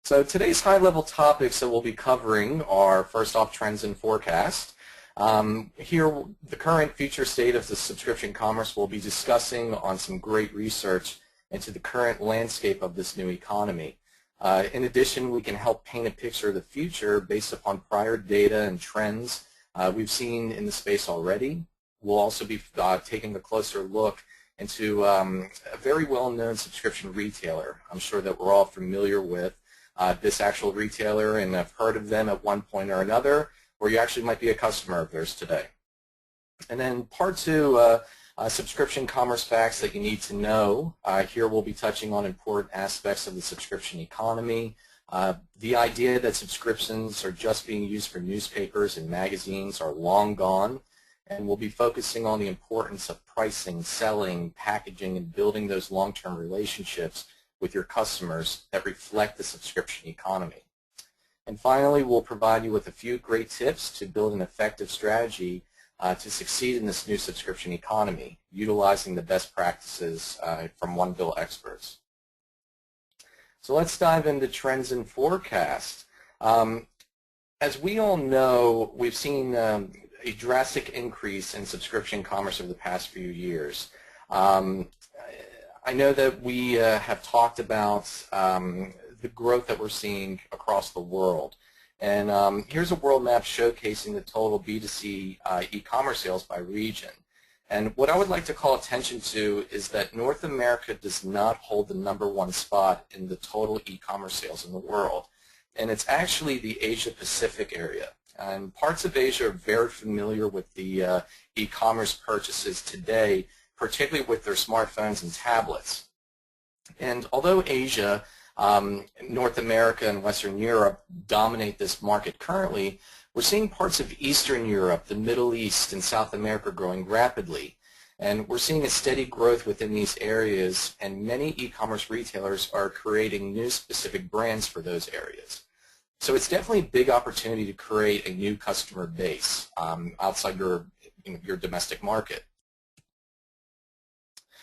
So today's high-level topics that we'll be covering are, first off, trends and forecast. Here, the current future state of the subscription commerce we'll be discussing on some great research into the current landscape of this new economy. In addition, we can help paint a picture of the future based upon prior data and trends we've seen in the space already. We'll also be taking a closer look into a very well-known subscription retailer. I'm sure that we're all familiar with this actual retailer and have heard of them at one point or another, or you actually might be a customer of theirs today. And then part two, subscription commerce facts that you need to know. Here we'll be touching on important aspects of the subscription economy. The idea that subscriptions are just being used for newspapers and magazines are long gone, and we'll be focusing on the importance of pricing, selling, packaging, and building those long-term relationships with your customers that reflect the subscription economy. And finally, we'll provide you with a few great tips to build an effective strategy to succeed in this new subscription economy, utilizing the best practices from OneBill experts. So let's dive into trends and forecast. As we all know, we've seen a drastic increase in subscription commerce over the past few years. I know that we have talked about the growth that we're seeing across the world. And here's a world map showcasing the total B2C e-commerce sales by region. And what I would like to call attention to is that North America does not hold the #1 spot in the total e-commerce sales in the world. And it's actually the Asia-Pacific area. And parts of Asia are very familiar with the e-commerce purchases today, particularly with their smartphones and tablets. And although Asia, North America and Western Europe dominate this market currently, we're seeing parts of Eastern Europe, the Middle East, and South America growing rapidly. And we're seeing a steady growth within these areas, and many e-commerce retailers are creating new specific brands for those areas. So it's definitely a big opportunity to create a new customer base outside your domestic market.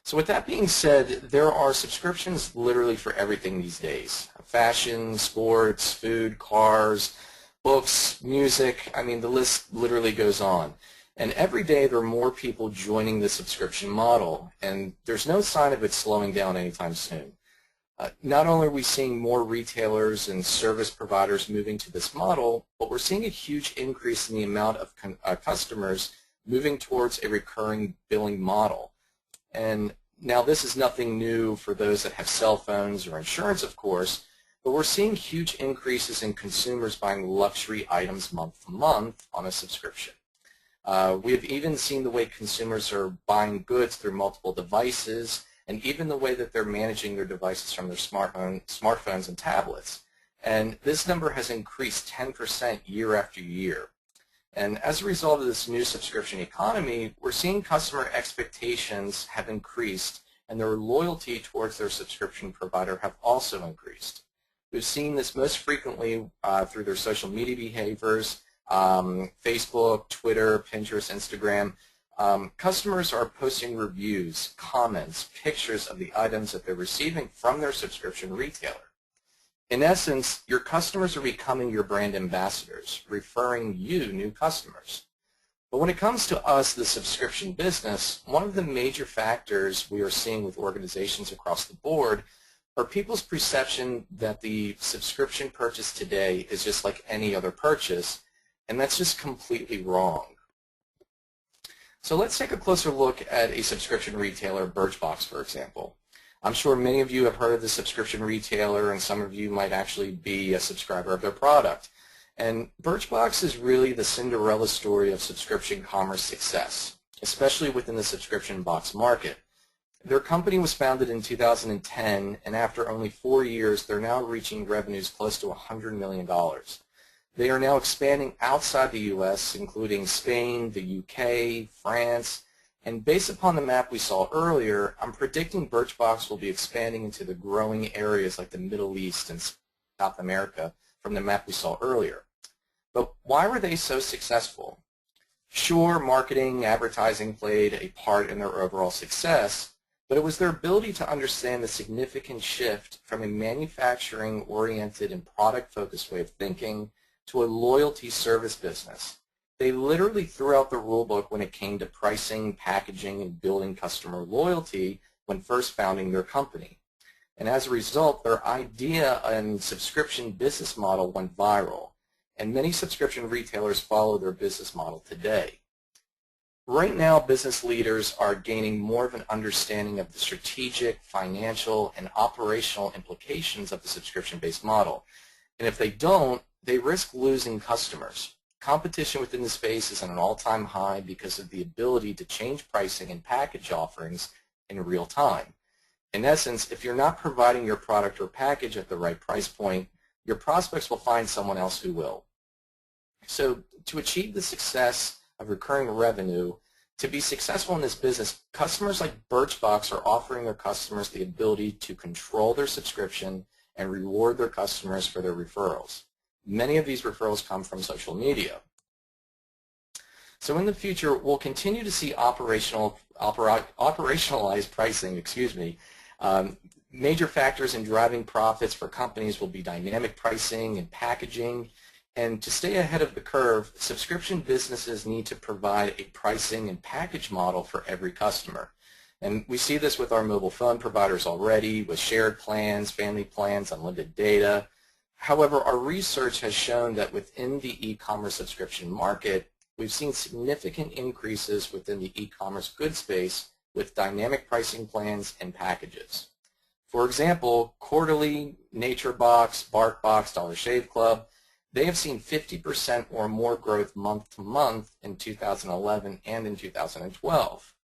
So with that being said, there are subscriptions literally for everything these days. Fashion, sports, food, cars, books, music, I mean the list literally goes on. And every day there are more people joining the subscription model, and there's no sign of it slowing down anytime soon. Not only are we seeing more retailers and service providers moving to this model, but we're seeing a huge increase in the amount of customers moving towards a recurring billing model. And now this is nothing new for those that have cell phones or insurance, of course, but we're seeing huge increases in consumers buying luxury items month to month on a subscription. We have even seen the way consumers are buying goods through multiple devices, and even the way that they're managing their devices from their smartphones and tablets. And this number has increased 10% year after year. And as a result of this new subscription economy, we're seeing customer expectations have increased, and their loyalty towards their subscription provider have also increased. We've seen this most frequently through their social media behaviors, Facebook, Twitter, Pinterest, Instagram. Customers are posting reviews, comments, pictures of the items that they're receiving from their subscription retailer. In essence, your customers are becoming your brand ambassadors, referring you new customers. But when it comes to us, the subscription business, one of the major factors we are seeing with organizations across the board are people's perception that the subscription purchase today is just like any other purchase, and that's just completely wrong. So let's take a closer look at a subscription retailer, Birchbox, for example. I'm sure many of you have heard of the subscription retailer, and some of you might actually be a subscriber of their product. And Birchbox is really the Cinderella story of subscription commerce success, especially within the subscription box market. Their company was founded in 2010, and after only 4 years, they're now reaching revenues close to $100 million. They are now expanding outside the U.S., including Spain, the UK, France, and based upon the map we saw earlier, I'm predicting Birchbox will be expanding into the growing areas like the Middle East and South America from the map we saw earlier. But why were they so successful? Sure, marketing, advertising played a part in their overall success, but it was their ability to understand the significant shift from a manufacturing-oriented and product-focused way of thinking to a loyalty service business. They literally threw out the rule book when it came to pricing, packaging, and building customer loyalty when first founding their company. And as a result, their idea and subscription business model went viral, and many subscription retailers follow their business model today. Right now, business leaders are gaining more of an understanding of the strategic, financial, and operational implications of the subscription-based model. And if they don't, they risk losing customers. Competition within the space is at an all-time high because of the ability to change pricing and package offerings in real time. In essence, if you're not providing your product or package at the right price point, your prospects will find someone else who will. So to achieve the success of recurring revenue, to be successful in this business, customers like Birchbox are offering their customers the ability to control their subscription and reward their customers for their referrals. Many of these referrals come from social media. So in the future, we'll continue to see operationalized pricing, major factors in driving profits for companies will be dynamic pricing and packaging. And to stay ahead of the curve, subscription businesses need to provide a pricing and package model for every customer. And we see this with our mobile phone providers already, with shared plans, family plans, unlimited data. However, our research has shown that within the e-commerce subscription market, we've seen significant increases within the e-commerce goods space with dynamic pricing plans and packages. For example, Quarterly, NatureBox, BarkBox, Dollar Shave Club, they have seen 50% or more growth month to month in 2011 and in 2012.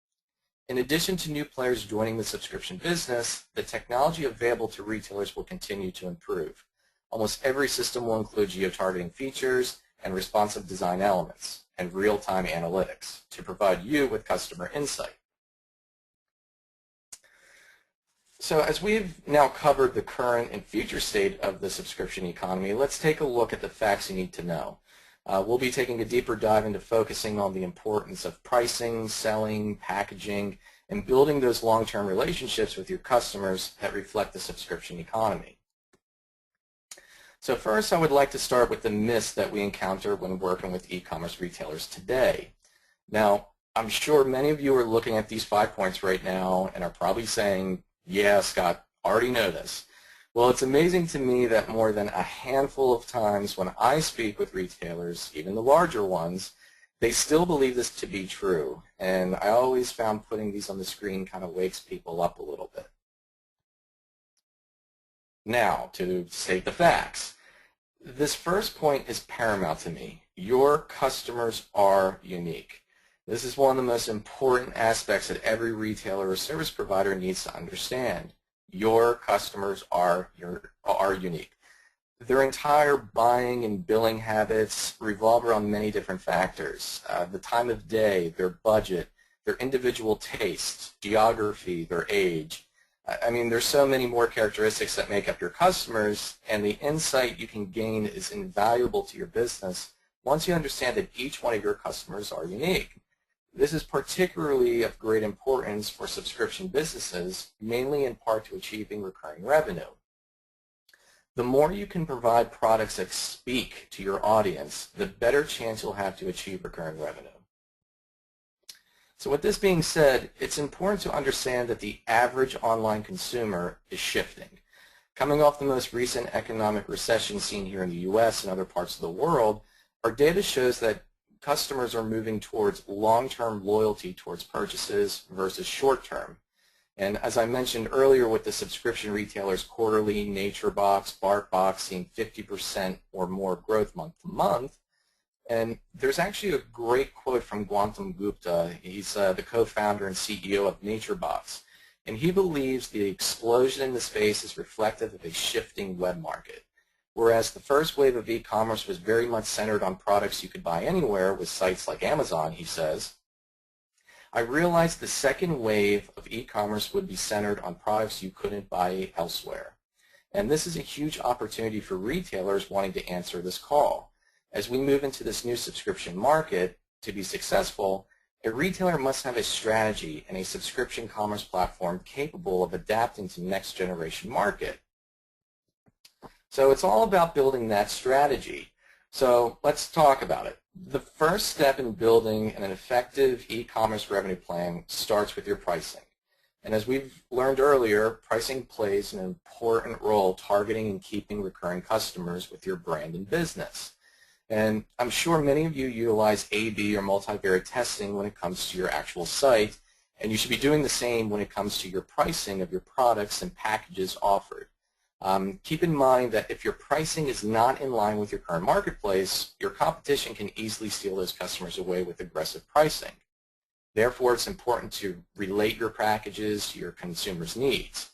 In addition to new players joining the subscription business, the technology available to retailers will continue to improve. Almost every system will include geo-targeting features and responsive design elements and real-time analytics to provide you with customer insight. So as we've now covered the current and future state of the subscription economy, let's take a look at the facts you need to know. We'll be taking a deeper dive into focusing on the importance of pricing, selling, packaging, and building those long-term relationships with your customers that reflect the subscription economy. So first, I would like to start with the myths that we encounter when working with e-commerce retailers today. Now, I'm sure many of you are looking at these 5 points right now and are probably saying, yeah, Scott, already know this. Well, it's amazing to me that more than a handful of times when I speak with retailers, even the larger ones, they still believe this to be true. And I always found putting these on the screen kind of wakes people up a little bit. Now, to state the facts. This first point is paramount to me. Your customers are unique. This is one of the most important aspects that every retailer or service provider needs to understand. Your customers are unique. Their entire buying and billing habits revolve around many different factors. The time of day, their budget, their individual tastes, geography, their age. I mean, there's so many more characteristics that make up your customers, and the insight you can gain is invaluable to your business once you understand that each one of your customers are unique. This is particularly of great importance for subscription businesses, mainly in part to achieving recurring revenue. The more you can provide products that speak to your audience, the better chance you'll have to achieve recurring revenue. So with this being said, it's important to understand that the average online consumer is shifting. Coming off the most recent economic recession seen here in the U.S. and other parts of the world, our data shows that customers are moving towards long-term loyalty towards purchases versus short-term. And as I mentioned earlier with the subscription retailers Quarterly, NatureBox, BarkBox seeing 50% or more growth month to month, and there's actually a great quote from Gautam Gupta. He's the co-founder and CEO of NatureBox, and he believes the explosion in the space is reflective of a shifting web market. Whereas the first wave of e-commerce was very much centered on products you could buy anywhere with sites like Amazon, he says, I realized the second wave of e-commerce would be centered on products you couldn't buy elsewhere. And this is a huge opportunity for retailers wanting to answer this call. As we move into this new subscription market, to be successful, A retailer must have a strategy and a subscription commerce platform capable of adapting to the next generation market. So it's all about building that strategy. So let's talk about it. The first step in building an effective e-commerce revenue plan starts with your pricing. And as we've learned earlier, pricing plays an important role targeting and keeping recurring customers with your brand and business. And I'm sure many of you utilize A/B or multivariate testing when it comes to your actual site, and you should be doing the same when it comes to your pricing of your products and packages offered. Keep in mind that if your pricing is not in line with your current marketplace, your competition can easily steal those customers away with aggressive pricing. Therefore, it's important to relate your packages to your consumers' needs.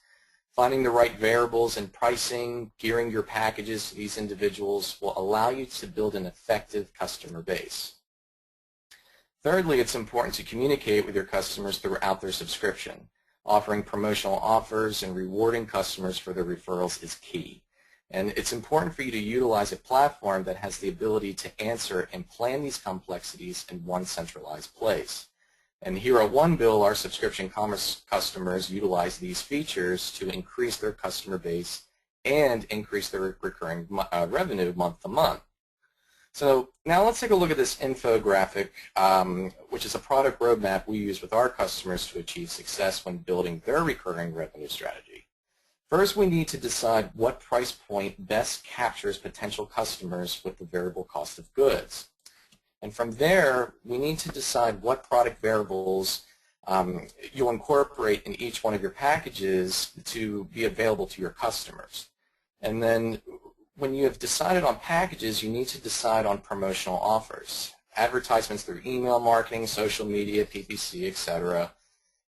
Finding the right variables in pricing, gearing your packages to these individuals will allow you to build an effective customer base. Thirdly, it's important to communicate with your customers throughout their subscription. Offering promotional offers and rewarding customers for their referrals is key. And it's important for you to utilize a platform that has the ability to answer and plan these complexities in one centralized place. And here at OneBill, our subscription commerce customers utilize these features to increase their customer base and increase their recurring revenue month to month. So now let's take a look at this infographic, which is a product roadmap we use with our customers to achieve success when building their recurring revenue strategy. First, we need to decide what price point best captures potential customers with the variable cost of goods. And from there, we need to decide what product variables you'll incorporate in each one of your packages to be available to your customers. And then when you have decided on packages, you need to decide on promotional offers, advertisements through email marketing, social media, PPC, etc.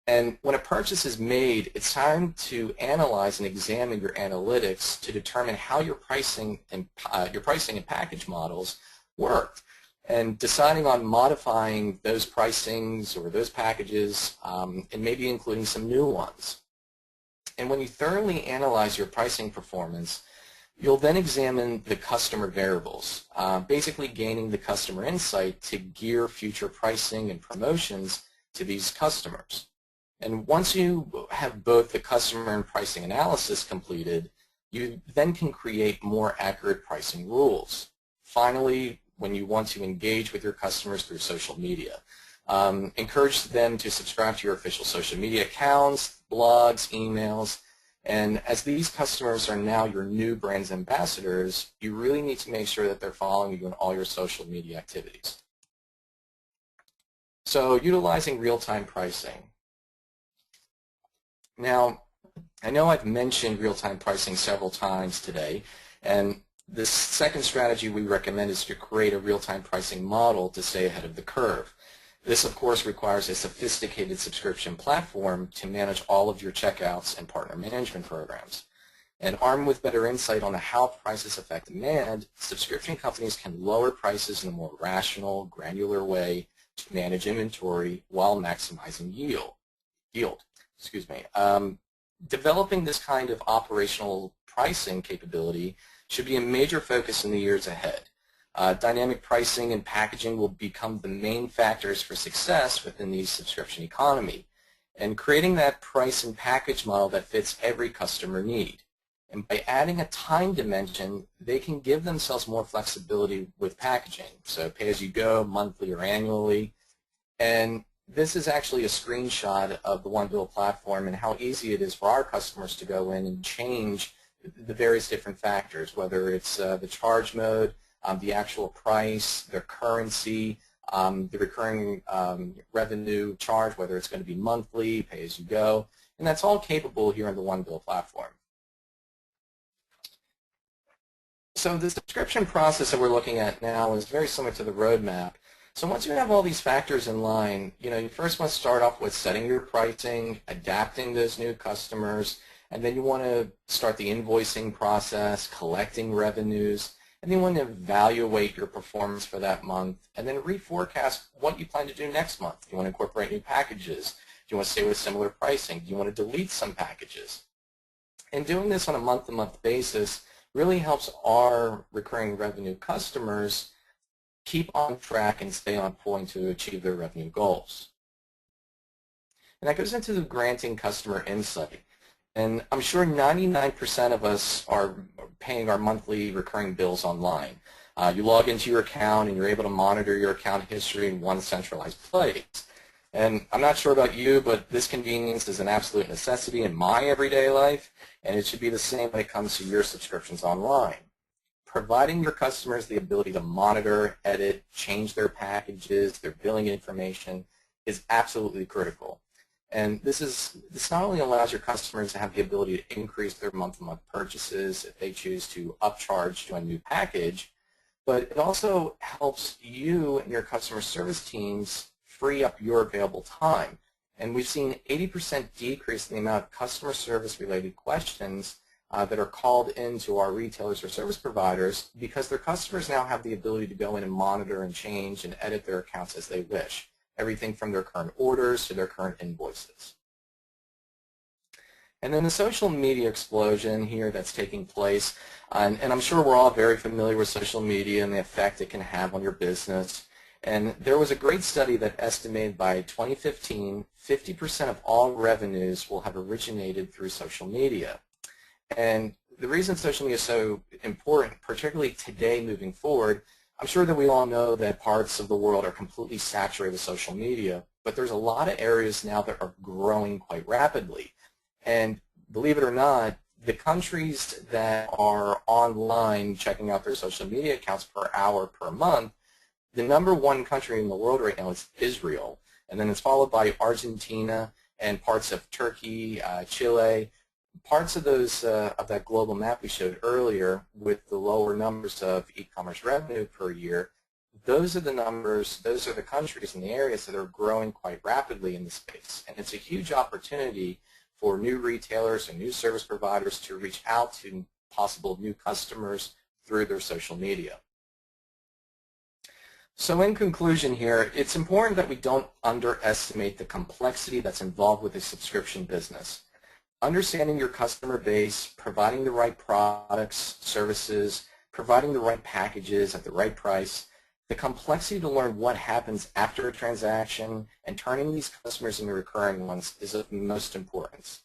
And when a purchase is made, it's time to analyze and examine your analytics to determine how your pricing and package models work, and deciding on modifying those pricings or those packages and maybe including some new ones. And when you thoroughly analyze your pricing performance, you'll then examine the customer variables, basically gaining the customer insight to gear future pricing and promotions to these customers. And once you have both the customer and pricing analysis completed, you then can create more accurate pricing rules. Finally, when you want to engage with your customers through social media, encourage them to subscribe to your official social media accounts, blogs, emails. And as these customers are now your new brand's ambassadors, you really need to make sure that they're following you in all your social media activities. So utilizing real-time pricing. Now, I know I've mentioned real-time pricing several times today, and the second strategy we recommend is to create a real-time pricing model to stay ahead of the curve. This, of course, requires a sophisticated subscription platform to manage all of your checkouts and partner management programs. And armed with better insight on how prices affect demand, subscription companies can lower prices in a more rational, granular way to manage inventory while maximizing yield. Developing this kind of operational pricing capability should be a major focus in the years ahead. Dynamic pricing and packaging will become the main factors for success within the subscription economy, and creating that price and package model that fits every customer need. And by adding a time dimension, they can give themselves more flexibility with packaging, so pay-as-you-go, monthly or annually. And this is actually a screenshot of the OneBill platform and how easy it is for our customers to go in and change the various different factors, whether it's the charge mode, the actual price, their currency, the recurring revenue charge, whether it's going to be monthly, pay-as-you-go, and that's all capable here in the OneBill platform. So the subscription process that we're looking at now is very similar to the roadmap. So once you have all these factors in line, you first must start off with setting your pricing, adapting those new customers, and then you want to start the invoicing process, collecting revenues, and then you want to evaluate your performance for that month, and then reforecast what you plan to do next month. Do you want to incorporate new packages? Do you want to stay with similar pricing? Do you want to delete some packages? And doing this on a month-to-month basis really helps our recurring revenue customers keep on track and stay on point to achieve their revenue goals. And that goes into the granting customer insight. And I'm sure 99% of us are paying our monthly recurring bills online. You log into your account and you're able to monitor your account history in one centralized place. And I'm not sure about you, but this convenience is an absolute necessity in my everyday life, and it should be the same when it comes to your subscriptions online. Providing your customers the ability to monitor, edit, change their packages, their billing information is absolutely critical. And this not only allows your customers to have the ability to increase their month-to-month purchases if they choose to upcharge to a new package, but it also helps you and your customer service teams free up your available time. And we've seen 80% decrease in the amount of customer service related questions that are called into our retailers or service providers because their customers now have the ability to go in and monitor and change and edit their accounts as they wish. Everything from their current orders to their current invoices. And then the social media explosion here that's taking place, and I'm sure we're all very familiar with social media and the effect it can have on your business. And there was a great study that estimated by 2015, 50% of all revenues will have originated through social media. And the reason social media is so important, particularly today moving forward, I'm sure that we all know that parts of the world are completely saturated with social media, but there's a lot of areas now that are growing quite rapidly. And believe it or not, the countries that are online checking out their social media accounts per hour per month, the #1 country in the world right now is Israel. And then it's followed by Argentina and parts of Turkey, Chile. Parts of those of that global map we showed earlier with the lower numbers of e-commerce revenue per year, those are the numbers, those are the countries and the areas that are growing quite rapidly in the space. And it's a huge opportunity for new retailers and new service providers to reach out to possible new customers through their social media. So in conclusion here, it's important that we don't underestimate the complexity that's involved with a subscription business. Understanding your customer base, providing the right products, services, providing the right packages at the right price, the complexity to learn what happens after a transaction, and turning these customers into recurring ones is of most importance.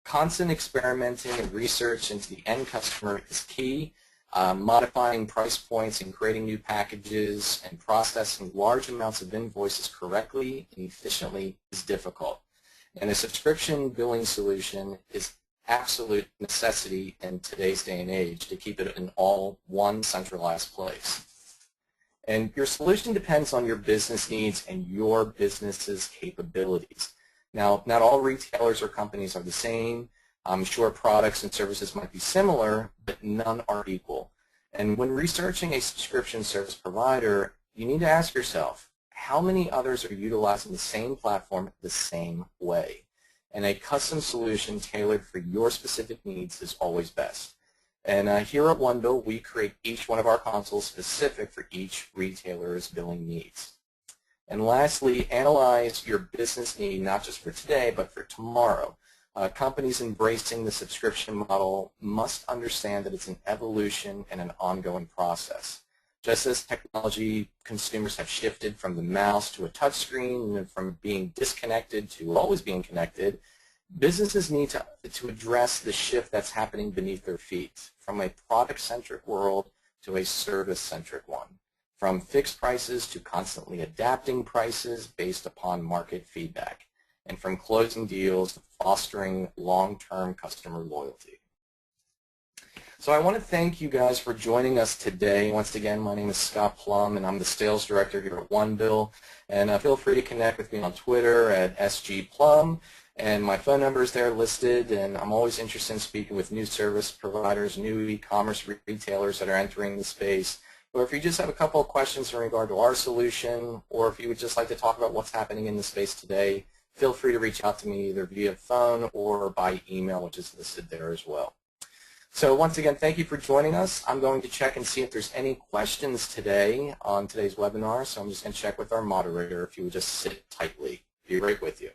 Constant experimenting and research into the end customer is key. Modifying price points and creating new packages and processing large amounts of invoices correctly and efficiently is difficult. And a subscription billing solution is absolute necessity in today's day and age to keep it in all one centralized place. And your solution depends on your business needs and your business's capabilities. Now, not all retailers or companies are the same. I'm sure products and services might be similar, but none are equal. And when researching a subscription service provider, you need to ask yourself, how many others are utilizing the same platform the same way? And a custom solution tailored for your specific needs is always best. And here at OneBill, we create each one of our consoles specific for each retailer's billing needs. And lastly, analyze your business need not just for today, but for tomorrow. Companies embracing the subscription model must understand that it's an evolution and an ongoing process. Just as technology, consumers have shifted from the mouse to a touchscreen and from being disconnected to always being connected, businesses need to address the shift that's happening beneath their feet from a product-centric world to a service-centric one, from fixed prices to constantly adapting prices based upon market feedback, and from closing deals to fostering long-term customer loyalty. So I want to thank you guys for joining us today. Once again, my name is Scott Plumb, and I'm the sales director here at OneBill. And feel free to connect with me on Twitter at sgplumb. And my phone number is there listed, and I'm always interested in speaking with new service providers, new e-commerce retailers that are entering the space. Or if you just have a couple of questions in regard to our solution, or if you would just like to talk about what's happening in the space today, feel free to reach out to me either via phone or by email, which is listed there as well. So once again, thank you for joining us. I'm going to check and see if there's any questions today on today's webinar. So I'm just going to check with our moderator if you would just sit tightly. Be right with you.